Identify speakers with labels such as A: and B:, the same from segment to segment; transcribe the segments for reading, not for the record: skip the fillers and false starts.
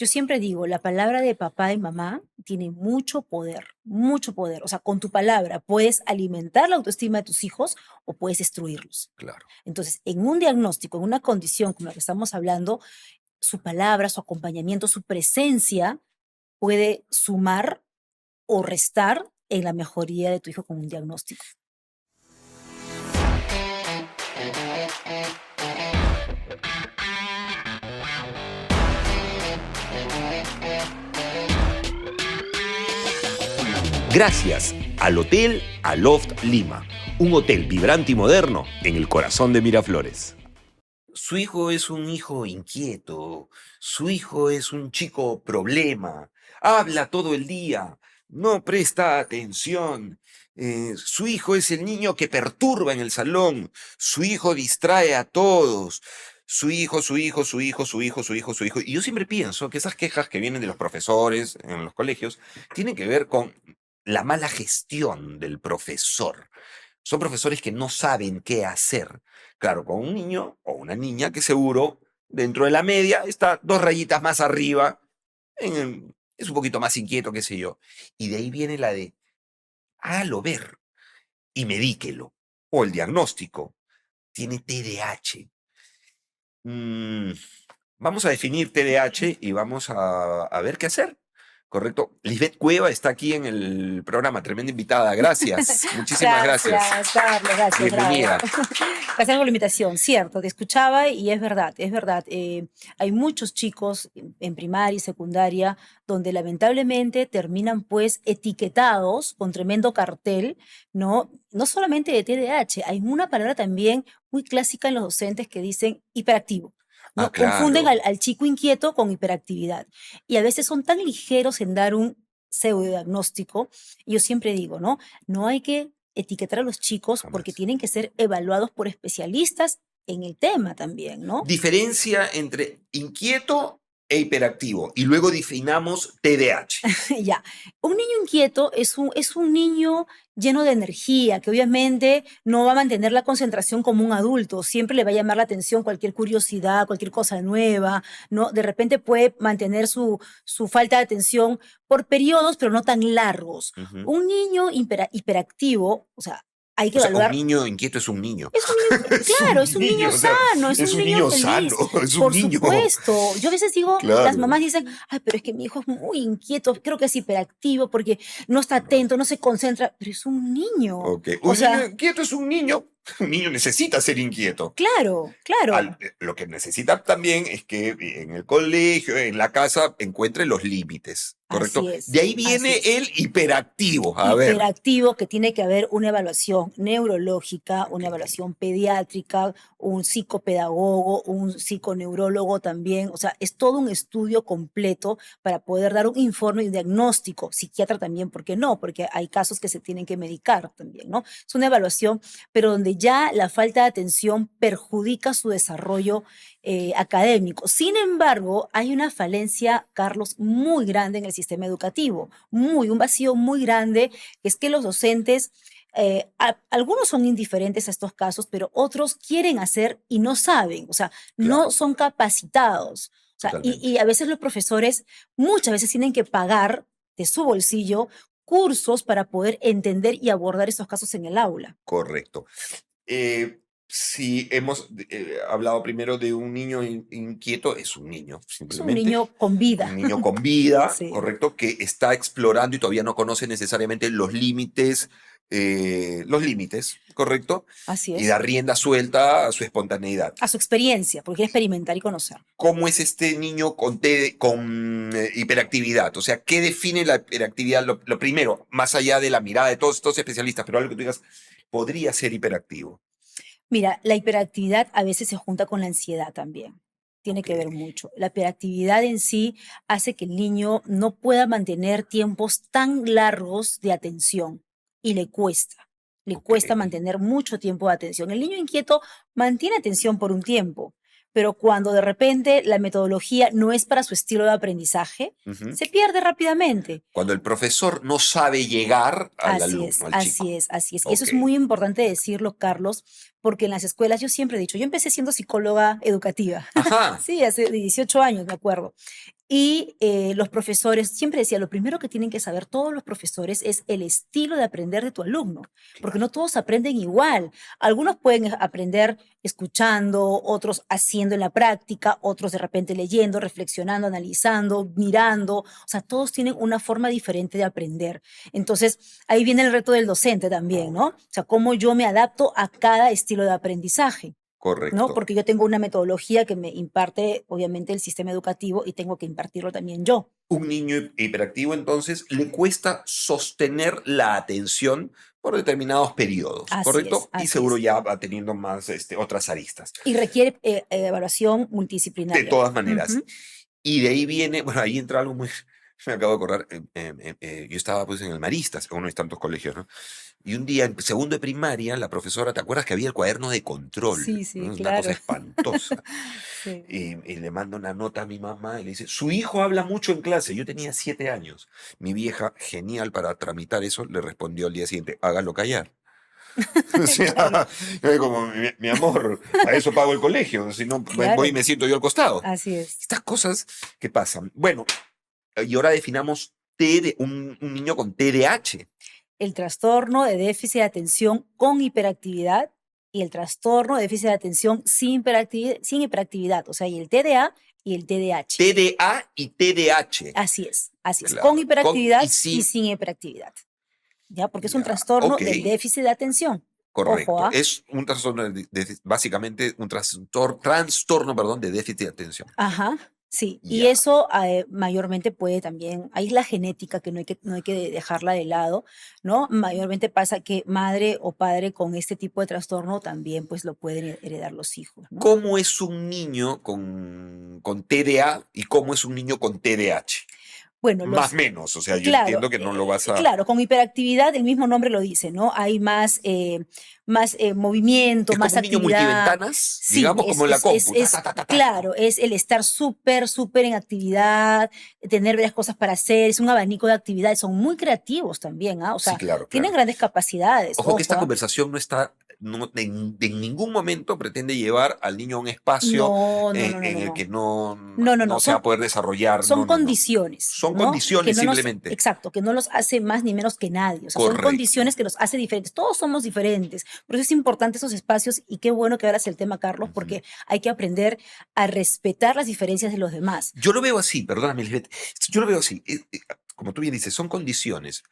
A: Yo siempre digo, la palabra de papá y mamá tiene mucho poder, mucho poder. O sea, con tu palabra puedes alimentar la autoestima de tus hijos o puedes destruirlos.
B: Claro.
A: Entonces, en un diagnóstico, en una condición como la que estamos hablando, su palabra, su acompañamiento, su presencia puede sumar o restar en la mejoría de tu hijo con un diagnóstico.
B: Gracias al Hotel Aloft Lima, un hotel vibrante y moderno en el corazón de Miraflores. Su hijo es un hijo inquieto, su hijo es un chico problema, habla todo el día, no presta atención. Su hijo es el niño que perturba en el salón, su hijo distrae a todos. Su hijo, su hijo, su hijo, su hijo, su hijo, su hijo. Y yo siempre pienso que esas quejas que vienen de los profesores en los colegios tienen que ver con la mala gestión del profesor. Son profesores que no saben qué hacer. Claro, con un niño o una niña que seguro dentro de la media está 2 rayitas más arriba, es un poquito más inquieto, qué sé yo. Y de ahí viene la de hágalo ver y medíquelo. O el diagnóstico. Tiene TDAH. Mm, Vamos a definir TDAH y vamos a ver qué hacer. ¿Correcto? Lisbeth Cueva está aquí en el programa, tremenda invitada. Gracias, muchísimas gracias.
A: Gracias, Carlos, gracias, bravo.
B: Bienvenida.
A: Gracias por la invitación, cierto, te escuchaba y es verdad, es verdad. Hay muchos chicos en primaria y secundaria donde lamentablemente terminan pues etiquetados con tremendo cartel, ¿no? No solamente de TDAH, hay una palabra también muy clásica en los docentes que dicen hiperactivo.
B: Ah,
A: ¿No? Confunden
B: claro.
A: al chico inquieto con hiperactividad. Y a veces son tan ligeros en dar un pseudodiagnóstico. Y yo siempre digo, ¿no? No hay que etiquetar a los chicos porque
B: Jamás.
A: tienen que ser evaluados por especialistas en el tema también, ¿no?
B: Diferencia entre inquieto e hiperactivo. Y luego definamos TDAH.
A: Ya, un niño inquieto es un niño lleno de energía, que obviamente no va a mantener la concentración como un adulto, siempre le va a llamar la atención cualquier curiosidad, cualquier cosa nueva, ¿no? De repente puede mantener su falta de atención por periodos, pero no tan largos.
B: Ujú.
A: Un niño hiperactivo, o sea, hay que
B: O sea, un
A: evaluar.
B: niño inquieto es un niño.
A: Es un niño,
B: Es un
A: claro, es un niño
B: niño, o sea,
A: sano, es
B: es
A: un
B: un
A: niño
B: niño sano,
A: feliz,
B: es un
A: por
B: niño.
A: supuesto. Yo a veces digo, las
B: Claro.
A: mamás dicen, ay, pero es que mi hijo es muy inquieto, creo que es hiperactivo porque no está
B: No.
A: atento, no se concentra, pero es un niño.
B: Ok.
A: O
B: Un niño
A: sea,
B: inquieto es un niño. Un niño necesita ser inquieto.
A: claro, claro,
B: Lo que necesita también es que en el colegio, en la casa, encuentre los límites, ¿correcto?
A: así es,
B: De ahí
A: así
B: viene
A: es.
B: el hiperactivo. A ver,
A: Hiperactivo, que tiene que haber una evaluación neurológica,
B: ok,
A: una evaluación pediátrica, un psicopedagogo, un psiconeurólogo también. O sea, es todo un estudio completo para poder dar un informe y un diagnóstico. Psiquiatra también, ¿por qué no? Porque hay casos que se tienen que medicar también, ¿no? Es una evaluación, pero donde ya la falta de atención perjudica su desarrollo académico. Sin embargo, hay una falencia, Carlos, muy grande en el sistema educativo, un vacío muy grande, que es que los docentes, algunos son indiferentes a estos casos, pero otros quieren hacer y no saben, o sea, no
B: claro,
A: son capacitados. O sea, y
B: totalmente.
A: a veces los profesores muchas veces tienen que pagar de su bolsillo cursos para poder entender y abordar estos casos en el aula.
B: Correcto. Si hemos hablado primero de un niño inquieto, es un niño,
A: Es un
B: simplemente.
A: niño con
B: Un
A: vida.
B: niño con vida,
A: Sí,
B: correcto, que está explorando y todavía no conoce necesariamente los límites, correcto,
A: así
B: y
A: es.
B: da rienda suelta a su espontaneidad.
A: A su experiencia, porque quiere experimentar y conocer.
B: ¿Cómo es este niño con hiperactividad? O sea, ¿qué define la hiperactividad? Lo primero, más allá de la mirada de todos estos especialistas, pero algo que tú digas, podría ser hiperactivo.
A: Mira, la hiperactividad a veces se junta con la ansiedad también. Tiene
B: Ok,
A: que ver mucho. La hiperactividad en sí hace que el niño no pueda mantener tiempos tan largos de atención y le cuesta. Le
B: ok.
A: cuesta mantener mucho tiempo de atención. El niño inquieto mantiene atención por un tiempo, pero cuando de repente la metodología no es para su estilo de aprendizaje,
B: Ujú.
A: se pierde rápidamente.
B: Cuando el profesor no sabe llegar al
A: Así
B: alumno,
A: es,
B: al
A: así
B: chico.
A: es, así es. Y eso
B: Ok,
A: es muy importante decirlo, Carlos, porque en las escuelas, yo siempre he dicho, yo empecé siendo psicóloga educativa,
B: Ajá,
A: sí, hace 18 años, me acuerdo. Y los profesores, siempre decía, lo primero que tienen que saber todos los profesores es el estilo de aprender de tu alumno, porque
B: claro.
A: no todos aprenden igual. Algunos pueden aprender escuchando, otros haciendo en la práctica, otros de repente leyendo, reflexionando, analizando, mirando. O sea, todos tienen una forma diferente de aprender. Entonces, ahí viene el reto del docente también, ¿no?
B: Obvio.
A: O sea, cómo yo me adapto a cada estilo de aprendizaje. ¿No?
B: Correcto.
A: Porque yo tengo una metodología que me imparte, obviamente, el sistema educativo y tengo que impartirlo también yo.
B: Un niño hiperactivo, entonces, le cuesta sostener la atención por determinados periodos,
A: Así es,
B: ¿correcto? Y
A: así
B: seguro
A: es.
B: ya va teniendo más otras aristas.
A: Y requiere evaluación
B: De
A: multidisciplinaria.
B: todas maneras.
A: Ujú.
B: Y de ahí viene, bueno, ahí entra algo muy, me acabo de acordar, yo estaba pues en el Maristas, en uno de tantos colegios, ¿no? Y un día, en segundo de primaria, la profesora, ¿te acuerdas que había el cuaderno de control?
A: Sí, sí,
B: ¿No? Una cosa
A: claro.
B: espantosa.
A: Sí.
B: Y le manda una nota a mi mamá y le dice, su hijo habla mucho en clase. Yo tenía 7 años. Mi vieja, genial para tramitar eso, le respondió al día siguiente, hágalo callar. O
A: Claro,
B: sea, como, mi amor, para eso pago el colegio, si no voy y
A: claro,
B: me siento yo al costado.
A: así es.
B: Estas cosas que pasan. Bueno, y ahora definamos un niño con TDAH.
A: El trastorno de déficit de atención con hiperactividad y el trastorno de déficit de atención sin hiperactividad, o sea, y el TDA y el TDAH.
B: TDA y TDAH.
A: Así es, con
B: Claro, con y
A: hiperactividad y
B: sin.
A: sin hiperactividad, ¿ya? Porque es un
B: Ya,
A: trastorno
B: ok,
A: del déficit de atención. Ojo,
B: correcto.
A: ¿ah?
B: Es un trastorno, básicamente un trastorno, perdón, de déficit de atención.
A: Ajá, sí. Y
B: Ya,
A: eso mayormente puede también, ahí es la genética que no hay que dejarla de lado, ¿no? Mayormente pasa que madre o padre con este tipo de trastorno también pues lo pueden heredar los hijos, ¿no?
B: ¿cómo es un niño con TDA y cómo es un niño con TDAH?
A: Bueno,
B: Más o menos, o sea, yo
A: claro,
B: entiendo que no lo vas a.
A: claro, con hiperactividad el mismo nombre lo dice, ¿no? Hay más movimiento,
B: Es como
A: más
B: un niño
A: actividad.
B: multiventanas,
A: Sí,
B: digamos, como en la compu. Ta, ta, ta, ta, ta.
A: claro, es el estar súper, súper en actividad, tener varias cosas para hacer, es un abanico de actividades, son muy creativos también, ¿ah? O
B: Sí,
A: sea,
B: claro,
A: tienen
B: claro.
A: grandes capacidades,
B: Ojo que
A: ojo,
B: esta
A: ¿ah?
B: conversación no está, en ningún momento pretende llevar al niño a un espacio
A: No, no, no, no,
B: en
A: no,
B: el que
A: no.
B: no,
A: No, no, no,
B: no se va a poder desarrollar.
A: son
B: No, no, no.
A: condiciones,
B: Son
A: ¿no? Que
B: condiciones
A: no los,
B: simplemente.
A: exacto, que no los hace más ni menos que nadie. O sea, son
B: Correcto.
A: condiciones que los hace diferentes. Todos somos diferentes. Por eso es importante esos espacios y qué bueno que hablas el tema, Carlos,
B: Ujú.
A: porque hay que aprender a respetar las diferencias de los demás.
B: Yo lo veo así, perdóname, Lisbeth. Yo lo veo así. Como tú bien dices, son condiciones.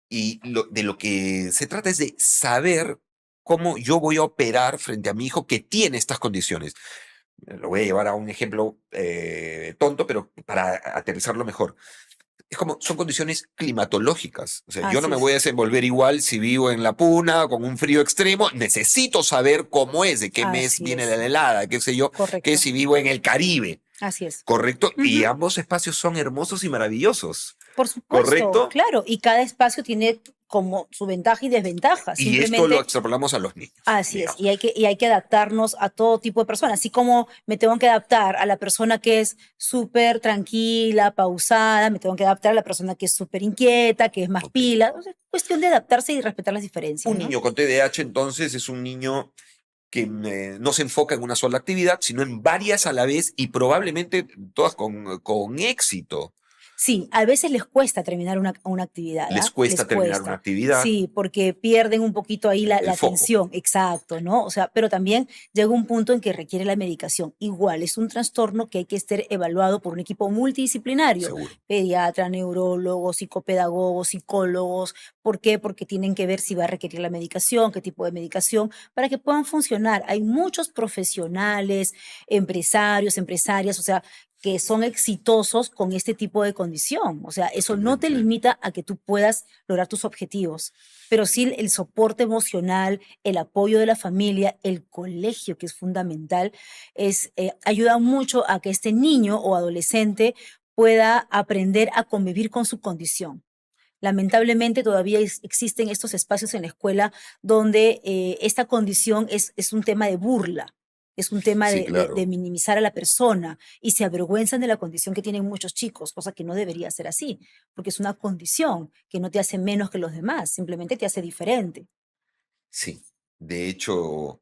B: Y de lo que se trata es de saber cómo yo voy a operar frente a mi hijo que tiene estas condiciones. Lo voy a llevar a un ejemplo tonto, pero para aterrizarlo mejor. Es como, son condiciones climatológicas. O sea, yo no
A: Así
B: me voy a
A: es,
B: desenvolver igual si vivo en la puna, con un frío extremo. Necesito saber cómo es, de qué mes
A: así
B: viene la
A: es,
B: helada, qué sé yo, que
A: correcto.
B: si vivo en el Caribe.
A: Así es.
B: ¿Correcto? Y
A: Ujú.
B: ambos espacios son hermosos y maravillosos.
A: Por supuesto,
B: ¿Correcto?
A: claro. Y cada espacio tiene como su ventaja y desventaja.
B: Y esto lo
A: Simplemente
B: extrapolamos a los niños,
A: así es,
B: digamos.
A: y hay que adaptarnos a todo tipo de personas, así como me tengo que adaptar a la persona que es súper tranquila, pausada, me tengo que adaptar a la persona que es súper inquieta, que es más
B: Ok.
A: pila, o sea, es cuestión de adaptarse y respetar las diferencias,
B: Un
A: ¿no?
B: niño con TDAH entonces es un niño que no se enfoca en una sola actividad, sino en varias a la vez y probablemente todas con éxito.
A: Sí, a veces les cuesta terminar una actividad,
B: Les
A: ¿ah? Les
B: cuesta terminar una
A: cuesta.
B: actividad,
A: Sí, porque pierden un poquito ahí la
B: el foco,
A: atención, exacto, ¿no? O sea, pero también llega un punto en que requiere la medicación. Igual, es un trastorno que hay que estar evaluado por un equipo multidisciplinario,
B: seguro.
A: pediatra, neurólogos, psicopedagogos, psicólogos. ¿Por qué? Porque tienen que ver si va a requerir la medicación, qué tipo de medicación, para que puedan funcionar. Hay muchos profesionales, empresarios, empresarias, o sea, que son exitosos con este tipo de condición. O sea, eso no te
B: Totalmente.
A: limita a que tú puedas lograr tus objetivos, pero sí el soporte emocional, el apoyo de la familia, el colegio, que es fundamental, ayuda mucho a que este niño o adolescente pueda aprender a convivir con su condición. Lamentablemente todavía existen estos espacios en la escuela donde esta condición es un tema de burla, es un tema
B: Sí,
A: de
B: claro.
A: minimizar a la persona y se avergüenzan de la condición que tienen muchos chicos, cosa que no debería ser así, porque es una condición que no te hace menos que los demás, simplemente te hace diferente.
B: Sí. De hecho,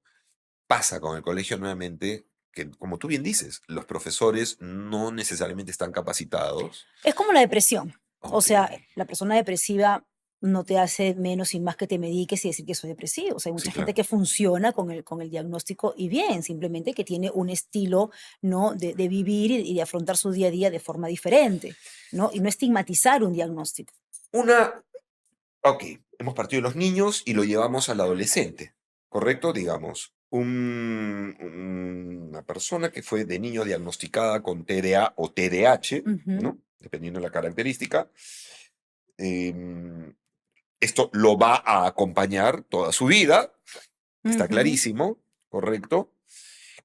B: pasa con el colegio nuevamente que, como tú bien dices, los profesores no necesariamente están capacitados.
A: Es como la depresión. O
B: Ok,
A: sea, la persona depresiva no te hace menos y más que te mediques y decir que soy depresivo. O sea, hay
B: sí,
A: mucha gente
B: claro.
A: que funciona con el diagnóstico y bien, simplemente que tiene un estilo, ¿no? de vivir y de afrontar su día a día de forma diferente, ¿no? Y no estigmatizar un diagnóstico.
B: Una, ok, hemos partido de los niños y lo llevamos al adolescente, ¿correcto? Digamos, una persona que fue de niño diagnosticada con TDA o TDAH,
A: Ujú,
B: ¿no? Dependiendo de la característica. em, Esto lo va a acompañar toda su vida, está
A: ujú.
B: clarísimo, ¿correcto?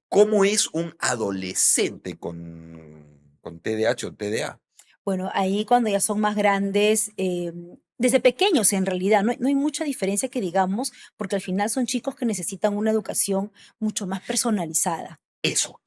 B: ¿Cómo es un adolescente con TDAH o TDA?
A: Bueno, ahí cuando ya son más grandes, desde pequeños en realidad, no hay mucha diferencia que digamos, porque al final son chicos que necesitan una educación mucho más personalizada.
B: Eso,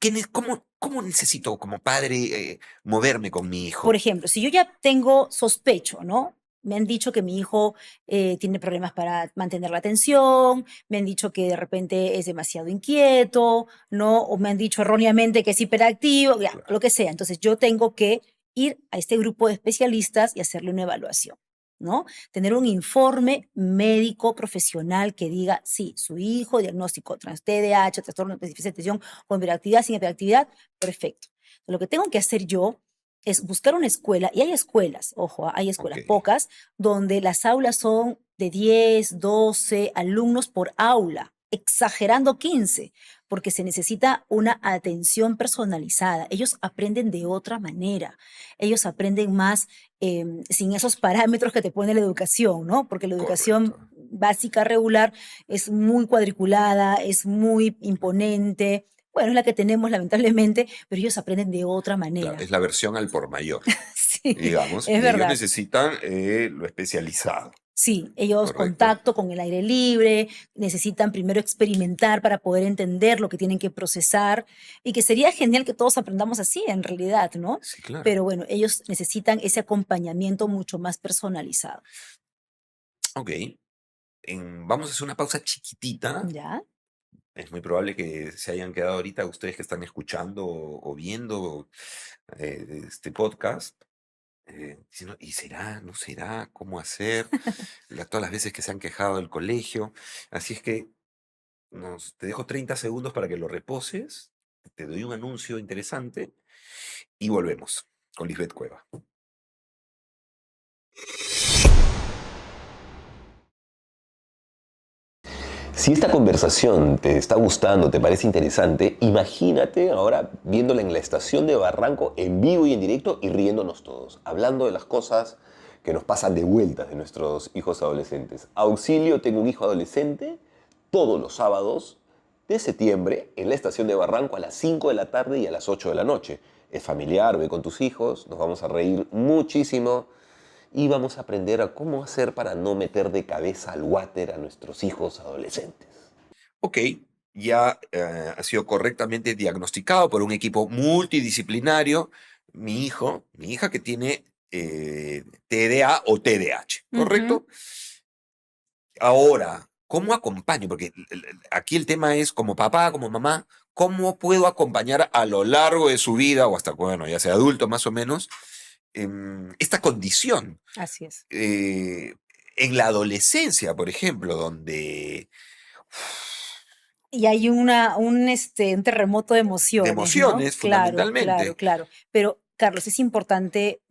B: ¿cómo necesito como padre moverme con mi
A: Por
B: hijo?
A: ejemplo, si yo ya tengo sospecho, ¿no? Me han dicho que mi hijo tiene problemas para mantener la atención, me han dicho que de repente es demasiado inquieto, ¿no? O me han dicho erróneamente que es hiperactivo, ya,
B: Claro,
A: lo que sea. Entonces yo tengo que ir a este grupo de especialistas y hacerle una evaluación, ¿no? Tener un informe médico profesional que diga, sí, su hijo, diagnóstico TDAH, trastorno de déficit de atención, con hiperactividad, sin hiperactividad, perfecto. Lo que tengo que hacer yo es buscar una escuela, y hay escuelas, ojo, hay
B: ok,
A: escuelas pocas, donde las aulas son de 10, 12 alumnos por aula, exagerando 15, porque se necesita una atención personalizada. Ellos aprenden de otra manera, ellos aprenden más sin esos parámetros que te pone la educación, ¿no? Porque la educación
B: correcto.
A: básica regular es muy cuadriculada, es muy imponente. Bueno, es la que tenemos lamentablemente, pero ellos aprenden de otra
B: Claro,
A: manera.
B: es la versión al por mayor,
A: Sí,
B: digamos,
A: es
B: y ellos
A: verdad.
B: necesitan lo especializado,
A: Sí, ellos
B: ¿correcto?
A: contacto con el aire libre, necesitan primero experimentar para poder entender lo que tienen que procesar y que sería genial que todos aprendamos así en realidad, ¿no?
B: Sí, claro.
A: Pero bueno, ellos necesitan ese acompañamiento mucho más personalizado.
B: Ok, vamos a hacer una pausa chiquitita.
A: ¿Ya?
B: Es muy probable que se hayan quedado ahorita ustedes que están escuchando o viendo este podcast. Diciendo, ¿y será? ¿No será? ¿Cómo hacer? Todas las veces que se han quejado del colegio. Así es que te dejo 30 segundos para que lo reposes. Te doy un anuncio interesante y volvemos con Lisbeth Cueva. Si esta conversación te está gustando, te parece interesante, imagínate ahora viéndola en la estación de Barranco en vivo y en directo y riéndonos todos, hablando de las cosas que nos pasan de vueltas de nuestros hijos adolescentes. Auxilio, tengo un hijo adolescente, todos los sábados de septiembre en la estación de Barranco a las 5 de la tarde y a las 8 de la noche. Es familiar, ve con tus hijos, nos vamos a reír muchísimo y vamos a aprender a cómo hacer para no meter de cabeza al water a nuestros hijos adolescentes. Ok, ya ha sido correctamente diagnosticado por un equipo multidisciplinario mi hija que tiene TDA o TDAH,
A: Ujú.
B: ¿correcto? Ahora, ¿cómo acompaño? Porque aquí el tema es como papá, como mamá, ¿cómo puedo acompañar a lo largo de su vida o hasta, bueno, ya sea adulto más o menos, esta condición?
A: Así es.
B: eh, en la adolescencia, por ejemplo, donde
A: Y hay un terremoto de
B: de
A: emociones, ¿no?
B: emociones
A: Claro, claro,
B: fundamentalmente.
A: claro. Pero, Carlos, es importante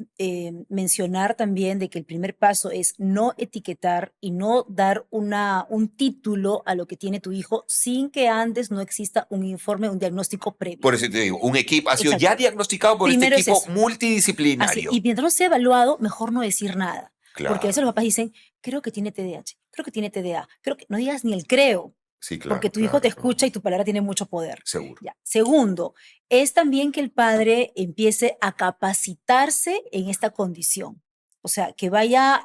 A: mencionar también de que el primer paso es no etiquetar y no dar un título a lo que tiene tu hijo sin que antes no exista un informe, un diagnóstico
B: Por
A: previo.
B: eso te digo, un equipo ha sido
A: Exacto.
B: ya diagnosticado por este
A: Primero es
B: equipo
A: eso. Así. Y
B: multidisciplinario.
A: mientras no sea evaluado, mejor no decir nada. Porque a veces
B: Claro,
A: los papás dicen, creo que tiene TDAH, creo que tiene TDA, creo que no digas ni el creo,
B: sí,
A: porque
B: claro,
A: tu hijo te
B: claro,
A: escucha y
B: no,
A: tu palabra tiene mucho poder.
B: seguro.
A: Ya. Segundo, es también que el padre empiece a capacitarse en esta condición. O sea, que vaya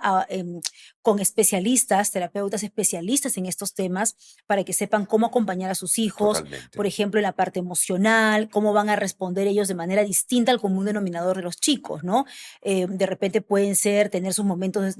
A: con especialistas, terapeutas especialistas en estos temas para que sepan cómo acompañar a sus hijos, por
B: Totalmente.
A: ejemplo, en la parte emocional, cómo van a responder ellos de manera distinta al común denominador de los chicos, ¿no? De repente pueden ser tener sus momentos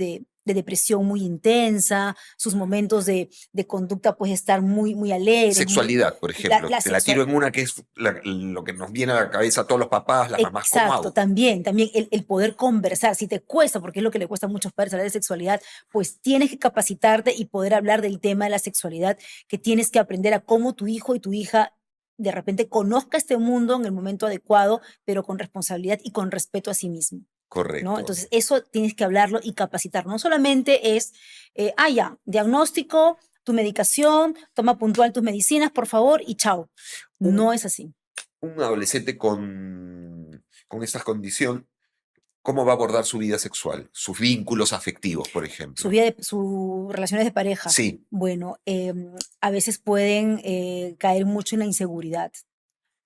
A: de depresión muy intensa, sus momentos de conducta puede estar muy alegres,
B: Sexualidad, por ejemplo.
A: la
B: Te la tiro
A: sexual.
B: en una que es lo que nos viene a la cabeza a todos los papás, las mamás. ¿Cómo
A: Exacto,
B: hago?
A: también el poder conversar, si te cuesta, porque es lo que le cuesta a muchos padres hablar de sexualidad, pues tienes que capacitarte y poder hablar del tema de la sexualidad, que tienes que aprender a cómo tu hijo y tu hija de repente conozca este mundo en el momento adecuado, pero con responsabilidad y con respeto a sí mismo, ¿no?
B: Correcto.
A: Entonces, eso tienes que hablarlo y capacitar. No solamente es, ya, diagnóstico, tu medicación, toma puntual tus medicinas, por favor, y chao.
B: Un,
A: No es así.
B: un adolescente con esta condición, ¿cómo va a abordar su vida sexual? Sus vínculos afectivos, por ejemplo.
A: Sus relaciones de pareja,
B: Sí,
A: bueno, a veces pueden caer mucho en la inseguridad,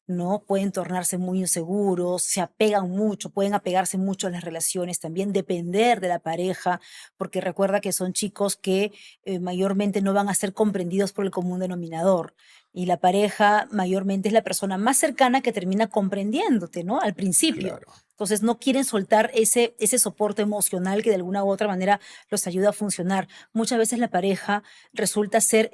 A: ¿no? Pueden tornarse muy inseguros, se apegan mucho, pueden apegarse mucho a las relaciones, también depender de la pareja, porque recuerda que son chicos que mayormente no van a ser comprendidos por el común denominador. Y la pareja mayormente es la persona más cercana que termina comprendiéndote, ¿no? Al principio.
B: claro.
A: Entonces no quieren soltar ese soporte emocional que de alguna u otra manera los ayuda a funcionar. Muchas veces la pareja resulta ser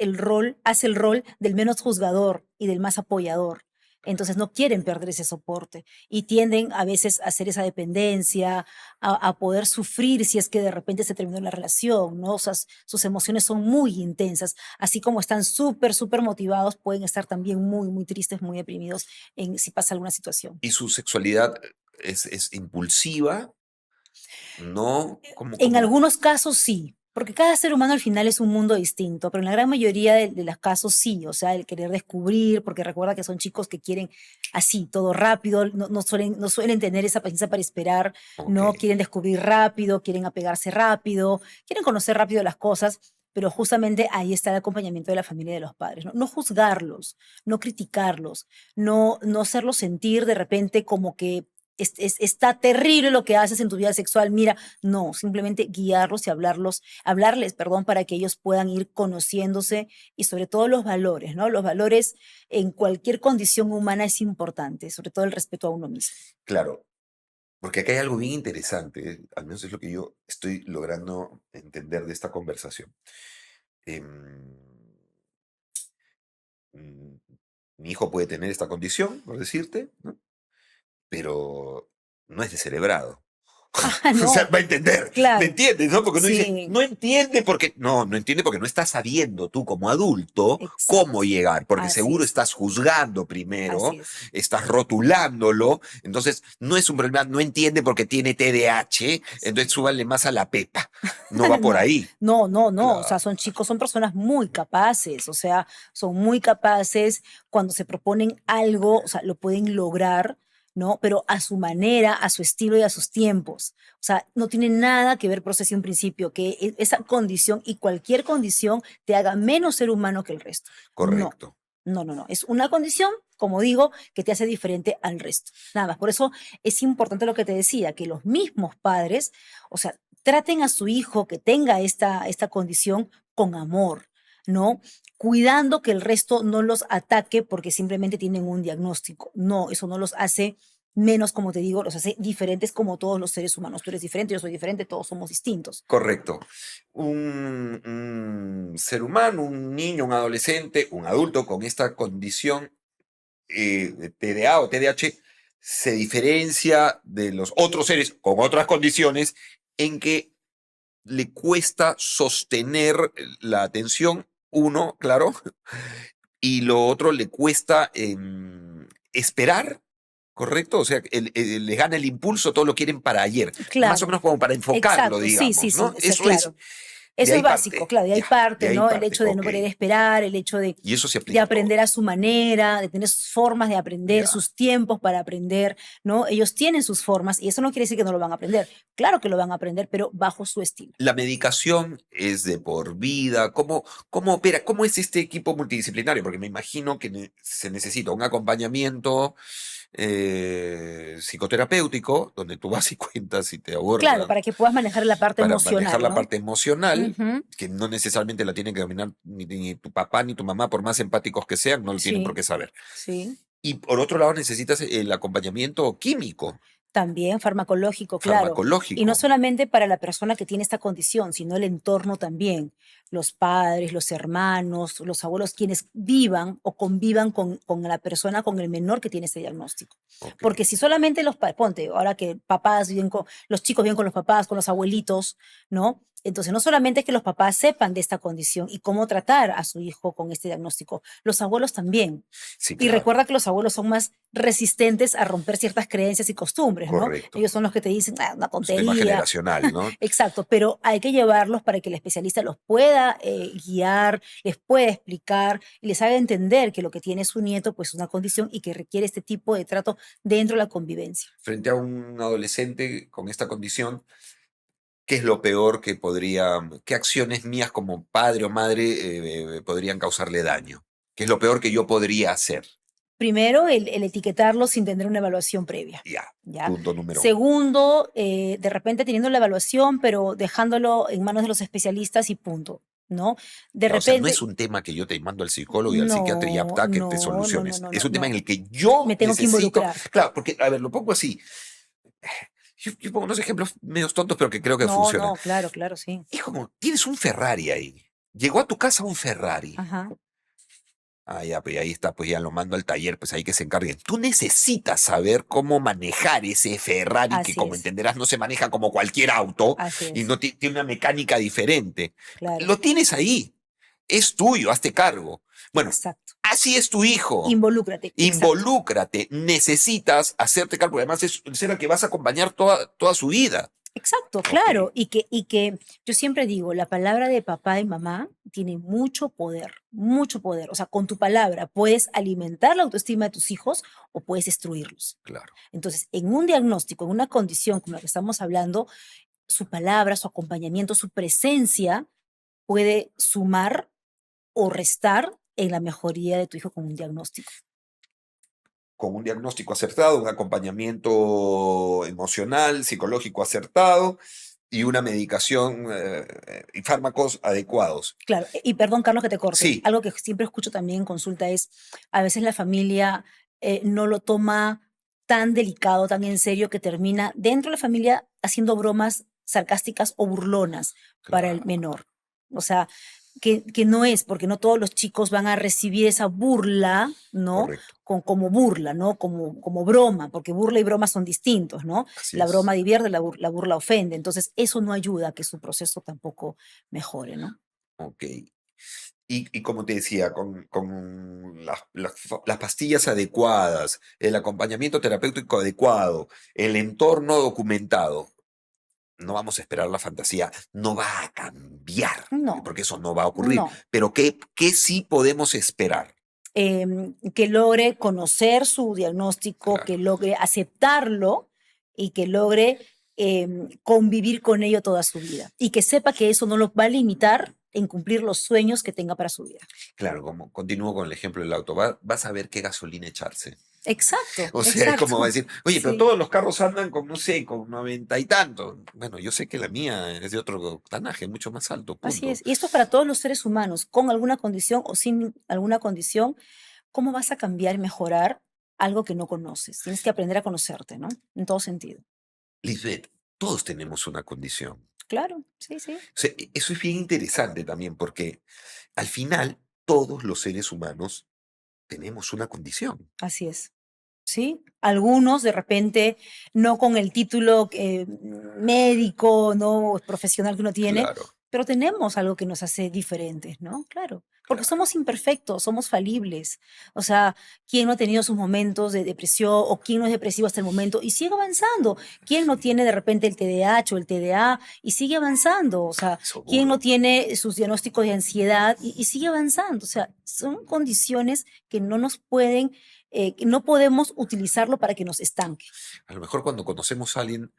A: hace el rol del menos juzgador y del más apoyador. Entonces no quieren perder ese soporte y tienden a veces a hacer esa dependencia, a poder sufrir si es que de repente se terminó la relación, ¿no? O sea, sus emociones son muy intensas, así como están súper motivados, pueden estar también muy tristes, muy deprimidos si pasa alguna situación.
B: ¿Y su sexualidad es impulsiva? ¿No?
A: En algunos casos sí, porque cada ser humano al final es un mundo distinto, pero en la gran mayoría de los casos sí, o sea, el querer descubrir, porque recuerda que son chicos que quieren así, todo rápido, no suelen tener esa paciencia para esperar,
B: Ok,
A: no quieren descubrir rápido, quieren apegarse rápido, quieren conocer rápido las cosas, pero justamente ahí está el acompañamiento de la familia y de los padres, no juzgarlos, no criticarlos, no hacerlos sentir de repente como que está terrible lo que haces en tu vida sexual, mira, no, simplemente guiarlos y hablarles, perdón, para que ellos puedan ir conociéndose y sobre todo los valores, ¿no? Los valores en cualquier condición humana es importante, sobre todo el respeto a uno mismo.
B: claro. Porque acá hay algo bien interesante, al menos es lo que yo estoy logrando entender de esta conversación. Em, mm, Mi hijo puede tener esta condición, por decirte, ¿no? Pero no es descerebrado.
A: Ah,
B: O sea,
A: no,
B: va a entender, ¿me
A: claro,
B: entiendes? ¿No? Porque uno dice,
A: sí,
B: no entiende porque, no entiende porque no estás sabiendo tú como adulto cómo
A: exacto,
B: llegar, porque
A: así
B: seguro
A: es,
B: estás juzgando
A: así
B: primero,
A: es.
B: estás rotulándolo, entonces no es un problema, no entiende porque tiene TDAH, entonces
A: Sí.
B: súbanle más a la pepa, no va por
A: No,
B: ahí.
A: no, o sea,
B: Claro,
A: son chicos, son personas muy capaces, o sea, son muy capaces cuando se proponen algo, o sea, lo pueden lograr, ¿no? Pero a su manera, a su estilo y a sus tiempos. O sea, no tiene nada que ver, por eso decía un principio, que esa condición y cualquier condición te haga menos ser humano que el resto. No,
B: correcto.
A: no. Es una condición, como digo, que te hace diferente al resto. Nada más. Por eso es importante lo que te decía, que los mismos padres, o sea, traten a su hijo que tenga esta condición con amor, ¿no? Cuidando que el resto no los ataque porque simplemente tienen un diagnóstico. No, eso no los hace menos, como te digo, los hace diferentes como todos los seres humanos. Tú eres diferente, yo soy diferente, todos somos distintos.
B: Correcto. Un ser humano, un niño, un adolescente, un adulto con esta condición de TDA o TDAH se diferencia de los otros seres con otras condiciones en que le cuesta sostener la atención, uno, claro, y lo otro le cuesta esperar, ¿correcto? O sea, le gana el impulso, todo lo quieren para ayer, más o
A: Claro,
B: menos como para enfocarlo,
A: exacto, sí,
B: digamos,
A: sí,
B: ¿no?
A: o sea,
B: Eso es,
A: claro.
B: de
A: Eso es
B: ahí
A: básico,
B: parte,
A: claro, de ahí
B: ya, de
A: parte,
B: ahí
A: ¿no? El
B: parte,
A: hecho de no
B: ok.
A: querer esperar, el hecho
B: Y eso se
A: de
B: aplica a todo,
A: aprender a su manera, de tener sus formas de aprender,
B: ya.
A: sus tiempos para aprender, ¿no? Ellos tienen sus formas y eso no quiere decir que no lo van a aprender. Claro que lo van a aprender, pero bajo su estilo.
B: La medicación es de por vida. ¿Cómo opera? ¿Cómo es este equipo multidisciplinario? Porque me imagino que se necesita un acompañamiento psicoterapéutico, donde tú vas y cuentas y te
A: Claro,
B: abordan
A: para que puedas manejar la parte
B: para manejar
A: emocional,
B: la
A: ¿no?
B: parte emocional,
A: Ujú,
B: que no necesariamente la tienen que dominar ni tu papá ni tu mamá, por más empáticos que sean, no lo tienen por
A: sí,
B: qué saber.
A: sí.
B: Y por otro lado necesitas el acompañamiento químico.
A: También farmacológico, claro. Y no
B: farmacológico.
A: solamente para la persona que tiene esta condición, sino el entorno también. Los padres, los hermanos, los abuelos, quienes vivan o convivan con la persona, con el menor que tiene este diagnóstico.
B: Ok.
A: Porque si solamente ponte, ahora que papás viven con, los chicos viven con los papás, con los abuelitos, ¿no? Entonces, no solamente es que los papás sepan de esta condición y cómo tratar a su hijo con este diagnóstico, los abuelos también.
B: Sí,
A: Y
B: claro,
A: recuerda que los abuelos son más resistentes a romper ciertas creencias y costumbres, ¿no?
B: correcto.
A: Ellos son los que te dicen, ah, una
B: Es un tema
A: tontería.
B: generacional, ¿no?
A: Exacto, pero hay que llevarlos para que el especialista los pueda guiar, les pueda explicar y les haga entender que lo que tiene su nieto pues es una condición y que requiere este tipo de trato dentro de la convivencia.
B: Frente a un adolescente con esta condición, ¿qué es lo peor que qué acciones mías como padre o madre podrían causarle daño? ¿Qué es lo peor que yo podría hacer?
A: Primero, el etiquetarlos sin tener una evaluación previa.
B: Ya,
A: ¿Ya?
B: punto número uno.
A: Segundo, de repente teniendo la evaluación, pero dejándolo en manos de los especialistas y punto, ¿no? De
B: Ya, o sea, no es
A: repente,
B: un tema que yo te mando al psicólogo y al psiquiatra y ya
A: no,
B: está, que te
A: no, no, no,
B: soluciones.
A: no,
B: Es
A: no,
B: un tema en
A: no.
B: el que yo
A: Me tengo que
B: necesito.
A: involucrar.
B: Claro, porque, a ver, lo pongo así. Yo pongo unos ejemplos medios tontos, pero que creo que
A: No,
B: funcionan.
A: no, claro, claro, sí.
B: Es como, tienes un Ferrari ahí. Llegó a tu casa un Ferrari.
A: Ajá,
B: Ah, ya, pues ahí está, pues ya lo mando al taller, pues ahí que se encarguen. Tú necesitas saber cómo manejar ese Ferrari, que
A: así
B: como
A: es,
B: entenderás no se maneja como cualquier auto
A: así
B: y
A: es,
B: no tiene una mecánica diferente.
A: claro,
B: Lo tienes ahí, es tuyo, hazte cargo. Bueno,
A: exacto.
B: así es tu hijo.
A: Involúcrate, exacto.
B: Involúcrate, necesitas hacerte cargo, porque además es ser el que vas a acompañar toda su vida.
A: Exacto,
B: Ok,
A: claro. Y que yo siempre digo, la palabra de papá y mamá tiene mucho poder, mucho poder. O sea, con tu palabra puedes alimentar la autoestima de tus hijos o puedes destruirlos.
B: claro.
A: Entonces, en un diagnóstico, en una condición como la que estamos hablando, su palabra, su acompañamiento, su presencia puede sumar o restar en la mejoría de tu hijo con un diagnóstico.
B: Con un diagnóstico acertado, un acompañamiento emocional, psicológico acertado y una medicación y fármacos adecuados.
A: Claro, y perdón, Carlos, que te corte.
B: Sí,
A: Algo que siempre escucho también en consulta es, a veces la familia no lo toma tan delicado, tan en serio, que termina dentro de la familia haciendo bromas sarcásticas o burlonas para el
B: claro,
A: menor. O sea, que no es, porque no todos los chicos van a recibir esa burla, ¿no?
B: correcto,
A: Como burla, ¿no? Como broma, porque burla y broma son distintos, ¿no?
B: así
A: La
B: es.
A: broma divierte, la burla ofende. Entonces, eso no ayuda a que su proceso tampoco mejore, ¿no?
B: Ok. Y como te decía, con las pastillas adecuadas, el acompañamiento terapéutico adecuado, el entorno documentado, no vamos a esperar la fantasía, no va a cambiar,
A: No,
B: porque eso no va a ocurrir.
A: no.
B: Pero ¿qué sí podemos esperar?
A: Que logre conocer su diagnóstico, que
B: Claro.
A: logre aceptarlo y que logre convivir con ello toda su vida. Y que sepa que eso no lo va a limitar en cumplir los sueños que tenga para su vida.
B: Claro, como continúo con el ejemplo del auto, vas a ver qué gasolina echarse.
A: Exacto,
B: O sea, es como
A: exacto.
B: decir, oye, pero
A: Sí,
B: todos los carros andan con, no sé, con 90 y tanto. Bueno, yo sé que la mía es de otro tanaje, mucho más alto,
A: así
B: punto.
A: es. Y esto es para todos los seres humanos, con alguna condición o sin alguna condición. ¿Cómo vas a cambiar y mejorar algo que no conoces? Tienes que aprender a conocerte, ¿no? En todo sentido.
B: Lisbeth, todos tenemos una condición.
A: Claro, sí, sí,
B: O sea, eso es bien interesante también, porque al final todos los seres humanos tenemos una condición.
A: así es. ¿Sí? Algunos de repente no con el título médico, no profesional que uno tiene,
B: Claro,
A: pero tenemos algo que nos hace diferentes, ¿no? Claro, porque
B: claro.
A: somos imperfectos, somos falibles. O sea, ¿quién no ha tenido sus momentos de depresión o quién no es depresivo hasta el momento y sigue avanzando? ¿Quién no tiene de repente el TDAH o el TDA y sigue avanzando? O sea, ¿quién no
B: Seguro.
A: tiene sus diagnósticos de ansiedad y sigue avanzando? O sea, son condiciones que no nos pueden que no podemos utilizarlo para que nos estanque.
B: A lo mejor cuando conocemos a alguien,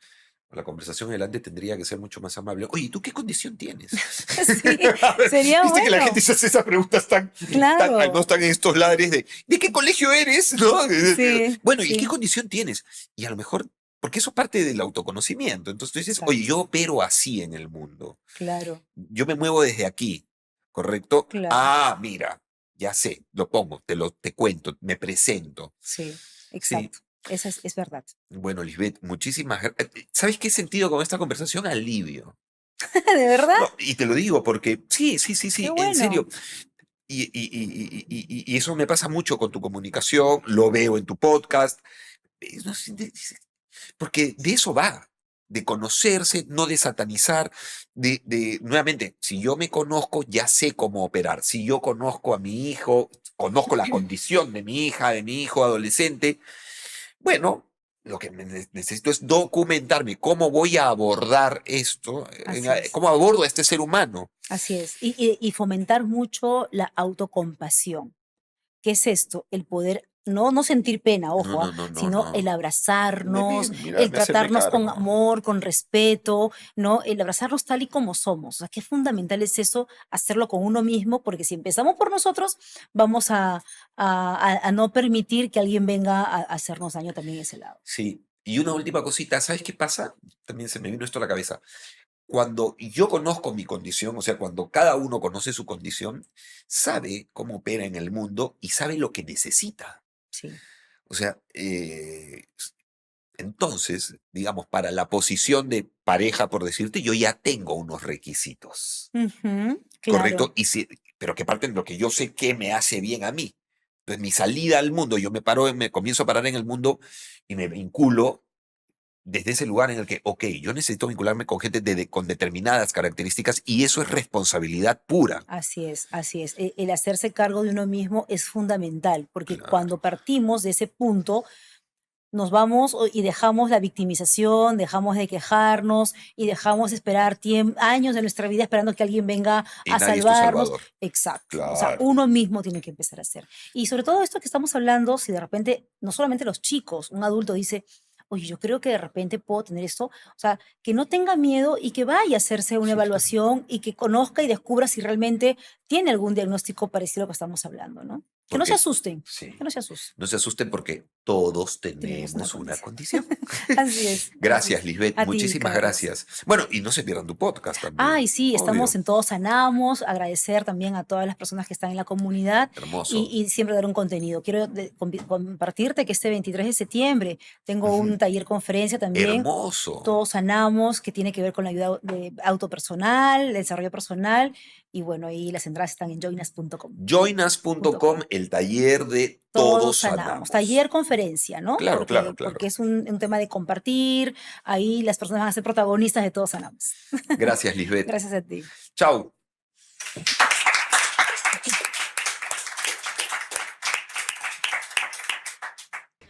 B: la conversación adelante tendría que ser mucho más amable. Oye, ¿tú qué condición tienes?
A: Sí,
B: A ver,
A: sería
B: viste que la gente
A: bueno.
B: se hace esas preguntas no
A: Claro.
B: están en estos ladres ¿de qué colegio eres? ¿No?
A: Sí,
B: Bueno, ¿y qué
A: sí,
B: condición tienes? Y a lo mejor, porque eso es parte del autoconocimiento. Entonces tú dices, oye,
A: exacto.
B: yo opero así en el mundo.
A: Claro,
B: Yo me muevo desde aquí, ¿correcto?
A: claro.
B: Ah, mira, ya sé, lo pongo, te cuento, me presento.
A: Sí,
B: Sí,
A: exacto. Esa es verdad.
B: Bueno, Lisbeth, muchísimas gracias. ¿Sabes qué he sentido con esta conversación? Alivio.
A: ¿De verdad?
B: No, y te lo digo porque sí, sí, sí,
A: Qué
B: sí, en serio.
A: bueno.
B: Y eso me pasa mucho con tu comunicación, lo veo en tu podcast. No sé, porque de eso va, de conocerse, no de satanizar, nuevamente, si yo me conozco, ya sé cómo operar. Si yo conozco a mi hijo, conozco la condición de mi hija, de mi hijo adolescente, bueno, lo que necesito es documentarme cómo voy a abordar esto,
A: Así es.
B: cómo abordo a este ser humano.
A: Así es. Y fomentar mucho la autocompasión. ¿Qué es esto? El poder no sentir pena,
B: No,
A: ojo,
B: no, no, no,
A: sino el
B: no.
A: abrazarnos,
B: Mira,
A: el
B: me hacerme
A: tratarnos con
B: cargo.
A: amor, con respeto, ¿no? El abrazarnos tal y como somos. O sea, qué fundamental es eso, hacerlo con uno mismo, porque si empezamos por nosotros, vamos a no permitir que alguien venga a hacernos daño también en ese lado.
B: Sí. Y una última cosita, ¿sabes qué pasa? También se me vino esto a la cabeza. Cuando yo conozco mi condición, o sea, cuando cada uno conoce su condición, sabe cómo opera en el mundo y sabe lo que necesita.
A: Sí.
B: O sea, entonces, digamos, para la posición de pareja, por decirte, yo ya tengo unos requisitos,
A: Ujú, claro.
B: ¿correcto? Pero que parten de lo que yo sé que me hace bien a mí. Entonces, mi salida al mundo, yo me comienzo a parar en el mundo y me vinculo desde ese lugar en el que, ok, yo necesito vincularme con gente con determinadas características y eso es responsabilidad pura.
A: Así es, así es. El hacerse cargo de uno mismo es fundamental, porque
B: Claro,
A: cuando partimos de ese punto, nos vamos y dejamos la victimización, dejamos de quejarnos y dejamos de esperar años de nuestra vida esperando que alguien venga
B: y
A: a
B: nadie es tu
A: salvarnos.
B: salvador.
A: Exacto. O sea,
B: Claro,
A: uno mismo tiene que empezar a hacer. Y sobre todo esto que estamos hablando, si de repente, no solamente los chicos, un adulto dice, oye, yo creo que de repente puedo tener esto, o sea, que no tenga miedo y que vaya a hacerse una
B: sí, claro.
A: evaluación y que conozca y descubra si realmente tiene algún diagnóstico parecido a lo que estamos hablando, ¿no? Que no se
B: Porque,
A: asusten,
B: sí,
A: que no se asusten.
B: no se asusten porque todos
A: Tenemos una
B: tenemos una
A: condición.
B: condición.
A: Así es, así
B: Gracias,
A: es.
B: Lisbeth,
A: A ti,
B: muchísimas
A: Carlos.
B: gracias. Bueno, y no se pierdan tu podcast
A: Ay,
B: también,
A: sí, estamos
B: obvio.
A: en Todos Sanamos, agradecer también a todas las personas que están en la comunidad
B: Hermoso.
A: y siempre dar un contenido. Quiero compartirte que este 23 de septiembre tengo
B: Ujú.
A: un taller conferencia también,
B: Hermoso.
A: Todos Sanamos, que tiene que ver con la ayuda de autopersonal, el desarrollo personal, y bueno, ahí las entradas están en joinas.com.
B: Joinas.com, el taller de
A: Todos
B: Todos
A: sanamos.
B: Sanamos.
A: Taller conferencia, ¿no?
B: Claro, claro,
A: Porque
B: claro.
A: es un tema de compartir, ahí las personas van a ser protagonistas de Todos sanamos.
B: Gracias, Lisbeth.
A: Gracias a ti.
B: Chau.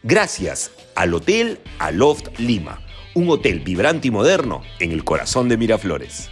B: Gracias al Hotel Aloft Lima, un hotel vibrante y moderno en el corazón de Miraflores.